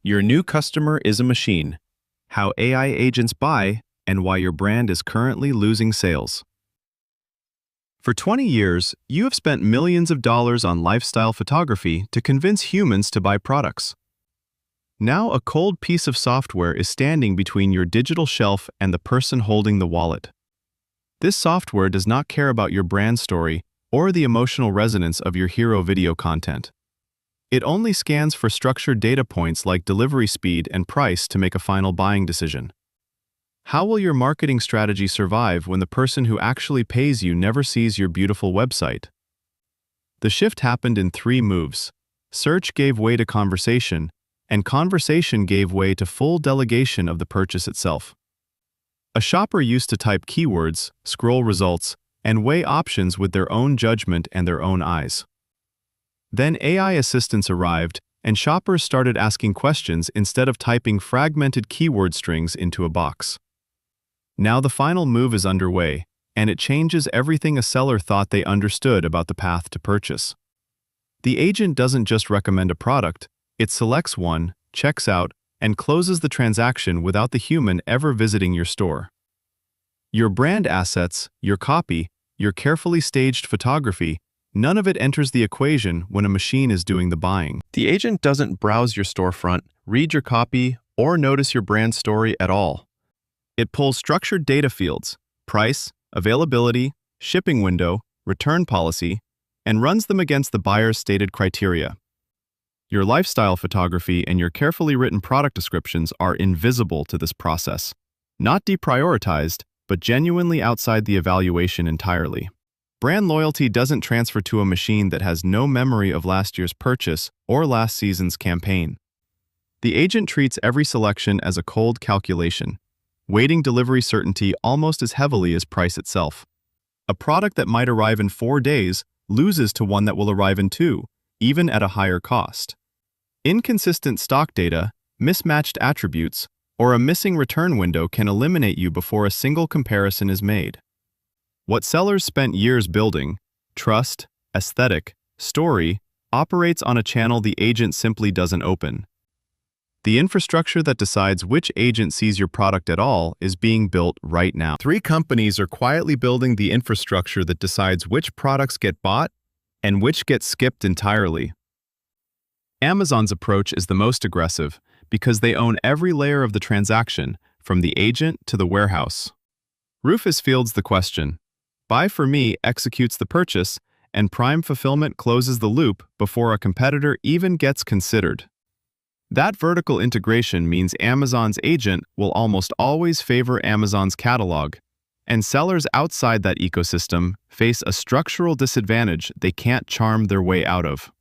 Your new customer is a machine. How AI agents buy and why your brand is currently losing sales. For 20 years, you have spent millions of dollars on lifestyle photography to convince humans to buy products. Now a cold piece of software is standing between your digital shelf and the person holding the wallet. This software does not care about your brand story or the emotional resonance of your hero video content. It only scans for structured data points like delivery speed and price to make a final buying decision. How will your marketing strategy survive when the person who actually pays you never sees your beautiful website? The shift happened in 3 moves. Search gave way to conversation, and conversation gave way to full delegation of the purchase itself. A shopper used to type keywords, scroll results, and weigh options with their own judgment and their own eyes. Then AI assistants arrived, and shoppers started asking questions instead of typing fragmented keyword strings into a box. Now the final move is underway, and it changes everything a seller thought they understood about the path to purchase. The agent doesn't just recommend a product, it selects one, checks out, and closes the transaction without the human ever visiting your store. Your brand assets, your copy, your carefully staged photography, none of it enters the equation when a machine is doing the buying. The agent doesn't browse your storefront, read your copy, or notice your brand story at all. It pulls structured data fields, price, availability, shipping window, return policy, and runs them against the buyer's stated criteria. Your lifestyle photography and your carefully written product descriptions are invisible to this process, not deprioritized, but genuinely outside the evaluation entirely. Brand loyalty doesn't transfer to a machine that has no memory of last year's purchase or last season's campaign. The agent treats every selection as a cold calculation, weighting delivery certainty almost as heavily as price itself. A product that might arrive in 4 days loses to one that will arrive in 2, even at a higher cost. Inconsistent stock data, mismatched attributes, or a missing return window can eliminate you before a single comparison is made. What sellers spent years building, trust, aesthetic, story, operates on a channel the agent simply doesn't open. The infrastructure that decides which agent sees your product at all is being built right now. 3 companies are quietly building the infrastructure that decides which products get bought and which get skipped entirely. Amazon's approach is the most aggressive because they own every layer of the transaction, from the agent to the warehouse. Rufus fields the question. Buy for Me executes the purchase, and Prime Fulfillment closes the loop before a competitor even gets considered. That vertical integration means Amazon's agent will almost always favor Amazon's catalog, and sellers outside that ecosystem face a structural disadvantage they can't charm their way out of.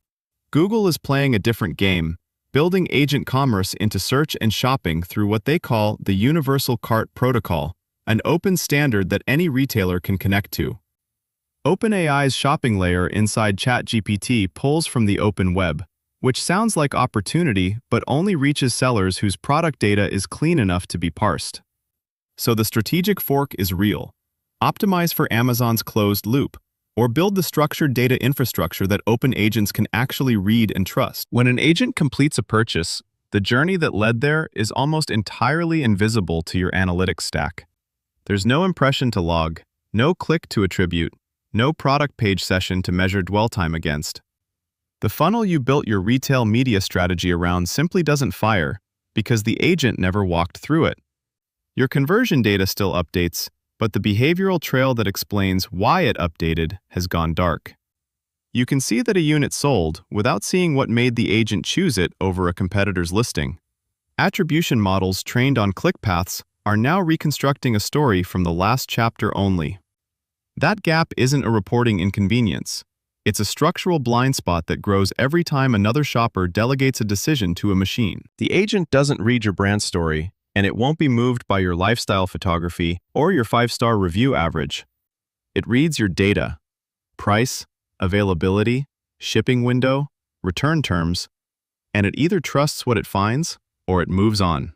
Google is playing a different game, building agent commerce into search and shopping through what they call the Universal Cart Protocol, an open standard that any retailer can connect to. OpenAI's shopping layer inside ChatGPT pulls from the open web, which sounds like opportunity but only reaches sellers whose product data is clean enough to be parsed. So the strategic fork is real. Optimize for Amazon's closed loop, or build the structured data infrastructure that open agents can actually read and trust. When an agent completes a purchase, the journey that led there is almost entirely invisible to your analytics stack. There's no impression to log, no click to attribute, no product page session to measure dwell time against. The funnel you built your retail media strategy around simply doesn't fire because the agent never walked through it. Your conversion data still updates, but the behavioral trail that explains why it updated has gone dark. You can see that a unit sold without seeing what made the agent choose it over a competitor's listing. Attribution models trained on click paths are now reconstructing a story from the last chapter only. That gap isn't a reporting inconvenience. It's a structural blind spot that grows every time another shopper delegates a decision to a machine. The agent doesn't read your brand story, and it won't be moved by your lifestyle photography or your 5-star review average. It reads your data, price, availability, shipping window, return terms, and it either trusts what it finds or it moves on.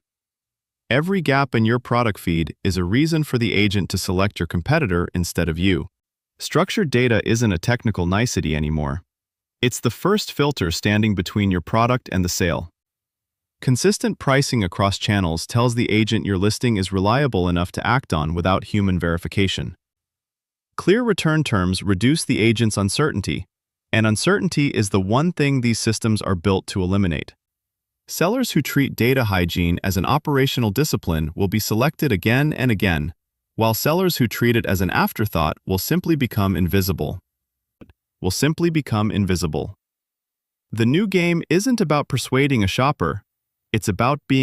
Every gap in your product feed is a reason for the agent to select your competitor instead of you. Structured data isn't a technical nicety anymore. It's the first filter standing between your product and the sale. Consistent pricing across channels tells the agent your listing is reliable enough to act on without human verification. Clear return terms reduce the agent's uncertainty, and uncertainty is the one thing these systems are built to eliminate. Sellers who treat data hygiene as an operational discipline will be selected again and again, while sellers who treat it as an afterthought will simply become invisible. The new game isn't about persuading a shopper, it's about being